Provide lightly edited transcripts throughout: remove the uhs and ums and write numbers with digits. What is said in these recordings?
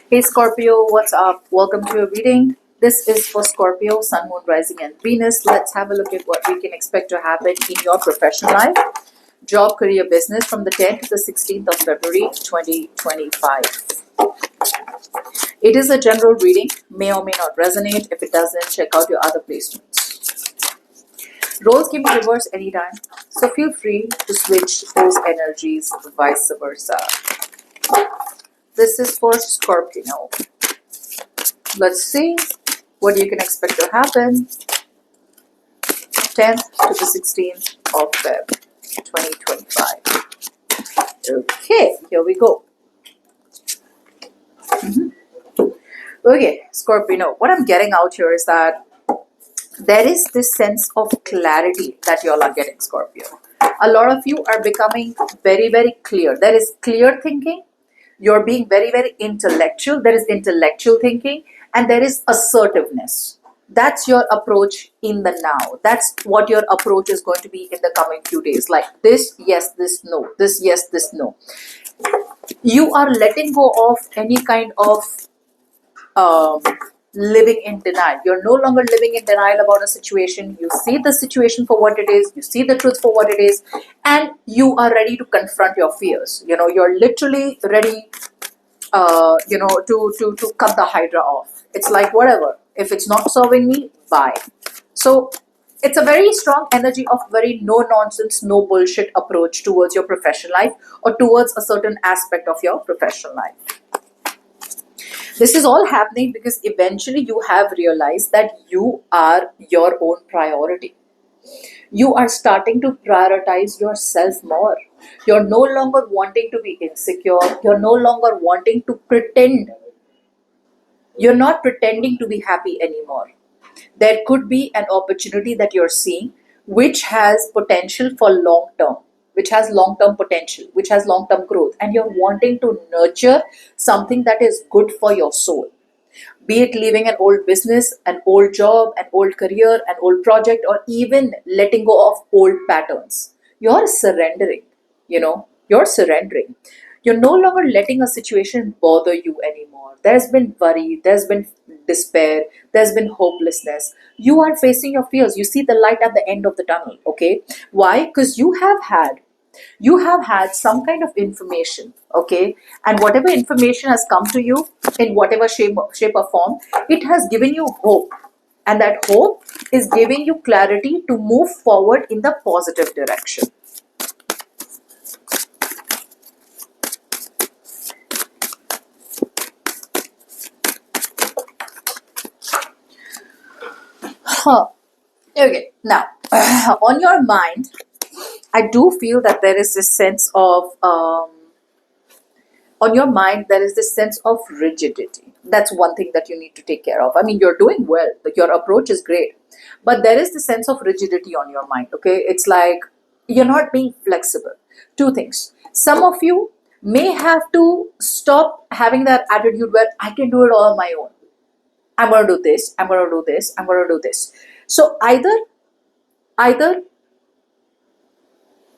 Hey Scorpio, what's up? Welcome to your reading. This is for Scorpio, Sun, Moon, Rising, and Venus. Let's have a look at what we can expect to happen in your professional life, job, career, business from the 10th to the 16th of February 2025. It is a general reading, may or may not resonate. If it doesn't, check out your other placements. Roles can be reversed anytime, so feel free to switch those energies, vice versa. This is for Scorpio. Let's see what you can expect to happen 10th to the 16th of Feb 2025. Okay, here we go. Okay, Scorpio, what I'm getting out here is that there is this sense of clarity that you all are getting, Scorpio. A lot of you are becoming very, very clear. There is clear thinking. You're being very, very intellectual. There is intellectual thinking and there is assertiveness. That's your approach in the now. That's what your approach is going to be in the coming few days. Like this, yes, this, no. This, yes, this, no. You are letting go of any kind of living in denial. You're no longer living in denial about a situation. You see the situation for what it is. You see the truth for what it is. And you are ready to confront your fears. You're literally ready, to cut the hydra off. It's like, whatever. If it's not serving me, bye. So it's a very strong energy of very no nonsense, no bullshit approach towards your professional life or towards a certain aspect of your professional life. This is all happening because eventually you have realized that you are your own priority. You are starting to prioritize yourself more. You're no longer wanting to be insecure. You're no longer wanting to pretend. You're not pretending to be happy anymore. There could be an opportunity that you're seeing which has potential for long term, which has long term potential, which has long term growth, and you're wanting to nurture something that is good for your soul. Be it leaving an old business, an old job, an old career, an old project, or even letting go of old patterns. You're surrendering, you're surrendering. You're no longer letting a situation bother you anymore. There's been worry, there's been despair, there's been hopelessness. You are facing your fears. You see the light at the end of the tunnel, okay? Why? Because you have had some kind of information, okay, and whatever information has come to you in whatever shape or form, it has given you hope, and that hope is giving you clarity to move forward in the positive direction. Okay, now on your mind, I do feel that there is this sense of on your mind there is this sense of rigidity. That's one thing that you need to take care of. I mean, you're doing well, like your approach is great, but there is the sense of rigidity on your mind, okay? It's like you're not being flexible. Two things: some of you may have to stop having that attitude where I can do it all on my own. I'm going to do this, I'm going to do this, I'm going to do this. So either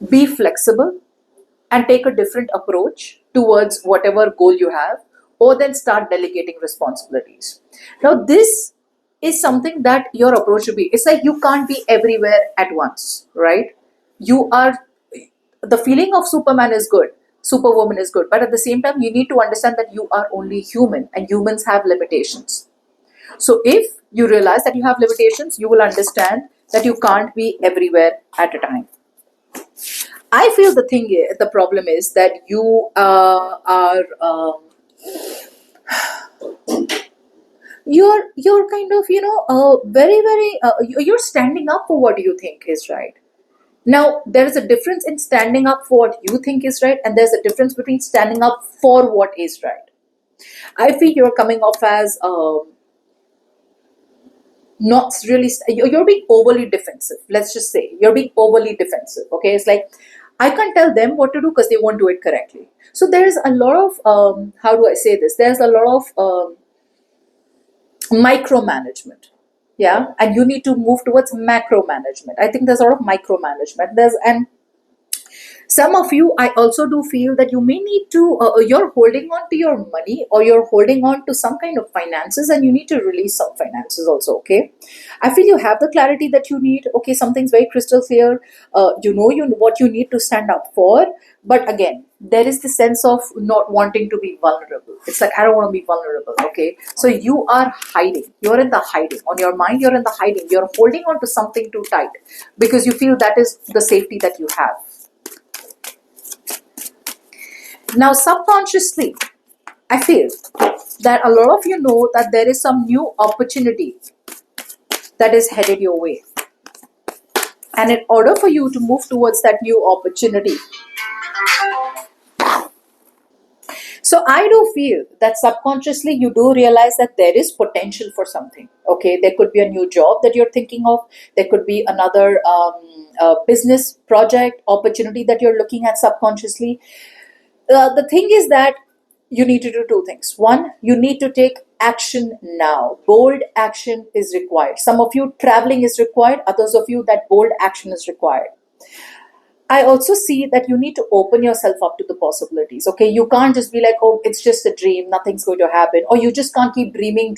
be flexible and take a different approach towards whatever goal you have, or then start delegating responsibilities. Now, this is something that your approach should be. It's like you can't be everywhere at once, right? You are, the feeling of Superman is good, Superwoman is good, but at the same time, you need to understand that you are only human and humans have limitations. So, if you realize that you have limitations, you will understand that you can't be everywhere at a time. I feel the problem is that you are you're kind of very very you're standing up for what you think is right. Now there is a difference in standing up for what you think is right, and there's a difference between standing up for what is right. I feel you're coming off as not really you're being overly defensive. Let's just say you're being overly defensive, okay? It's like I can't tell them what to do because they won't do it correctly. So there's a lot of how do I say this, there's a lot of micromanagement, yeah, and you need to move towards macro management. I think there's a lot of micromanagement. There's and Some of you, I also do feel that you may need to, you're holding on to your money, or you're holding on to some kind of finances, and you need to release some finances also, okay? I feel you have the clarity that you need, okay? Something's very crystal clear. You know what you need to stand up for, but again, there is the sense of not wanting to be vulnerable. It's like, I don't want to be vulnerable, okay? So you are hiding. You're in the hiding. On your mind, you're in the hiding. You're holding on to something too tight because you feel that is the safety that you have. Now, subconsciously, I feel that a lot of you know that there is some new opportunity that is headed your way. And in order for you to move towards that new opportunity, so I do feel that subconsciously you do realize that there is potential for something. Okay, there could be a new job that you're thinking of. There could be another business project opportunity that you're looking at subconsciously. The thing is that you need to do two things. One, you need to take action now. Bold action is required. Some of you, traveling is required. Others of you, that bold action is required. I also see that you need to open yourself up to the possibilities. Okay, you can't just be like, oh, it's just a dream, nothing's going to happen. Or you just can't keep dreaming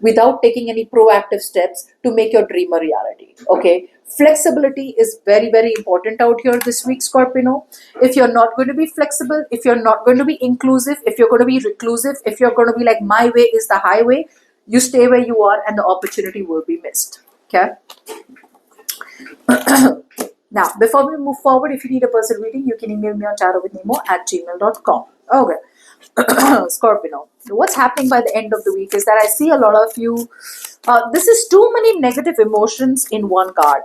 without taking any proactive steps to make your dream a reality. Okay, flexibility is very, very important out here this week, Scorpio. If you're not going to be flexible, if you're not going to be inclusive, if you're going to be reclusive, if you're going to be like, my way is the highway, you stay where you are and the opportunity will be missed. Okay. Now, before we move forward, if you need a personal reading, you can email me on tarotwithnimo@gmail.com. Okay. Scorpio, what's happening by the end of the week is that I see a lot of you. This is too many negative emotions in one card.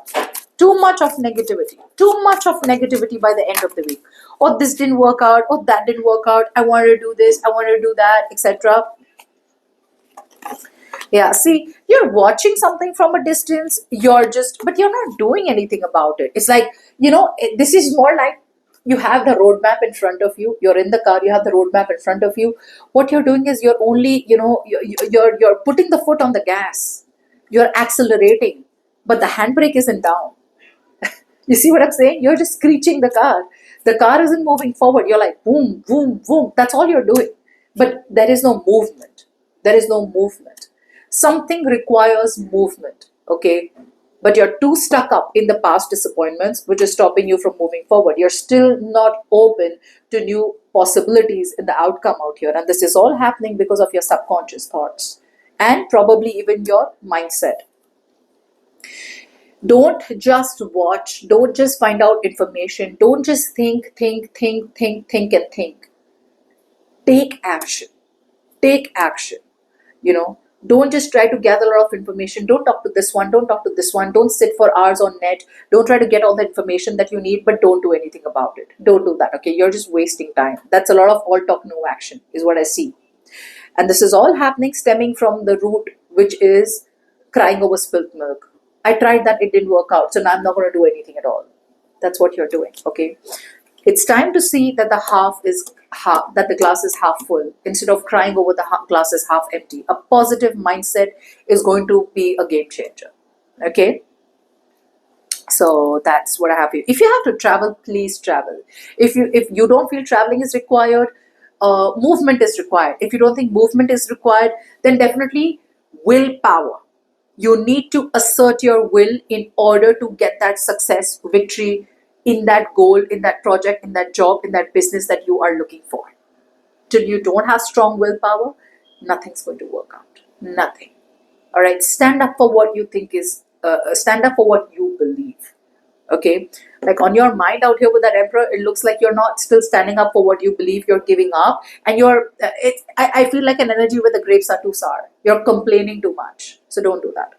Too much of negativity. Too much of negativity by the end of the week. Oh, this didn't work out. Oh, that didn't work out. I wanted to do this. I wanted to do that, etc. Yeah, see, you're watching something from a distance, but you're not doing anything about it. It's like, this is more like you have the roadmap in front of you. You're in the car, you have the roadmap in front of you. What you're doing is you're only, you're putting the foot on the gas. You're accelerating, but the handbrake isn't down. You see what I'm saying? You're just screeching the car. The car isn't moving forward. You're like, boom, boom, boom. That's all you're doing. But there is no movement. There is no movement. Something requires movement, okay? But you're too stuck up in the past disappointments, which is stopping you from moving forward. You're still not open to new possibilities in the outcome out here. And this is all happening because of your subconscious thoughts and probably even your mindset. Don't just watch. Don't just find out information. Don't just think. Take action. Take action. Don't just try to gather a lot of information. Don't talk to this one. Don't talk to this one. Don't sit for hours on net. Don't try to get all the information that you need, but don't do anything about it. Don't do that. Okay, you're just wasting time. That's a lot of all talk, no action is what I see. And this is all happening stemming from the root, which is crying over spilt milk. I tried that, it didn't work out, so now I'm not going to do anything at all. That's what you're doing. Okay, it's time to see that the glass is half full instead of crying over the glass is half empty. A positive mindset is going to be a game changer. Okay, so that's what I have here. If you have to travel, please travel. If you don't feel traveling is required, movement is required. If you don't think movement is required, then definitely willpower. You need to assert your will in order to get that success, victory in that goal, in that project, in that job, in that business that you are looking for. Till you don't have strong willpower, nothing's going to work out. Nothing. All right. Stand up for what you think is. Stand up for what you believe. Okay. Like on your mind out here with that emperor, it looks like you're not still standing up for what you believe. You're giving up, and you're. I feel like an energy where the grapes are too sour. You're complaining too much. So don't do that.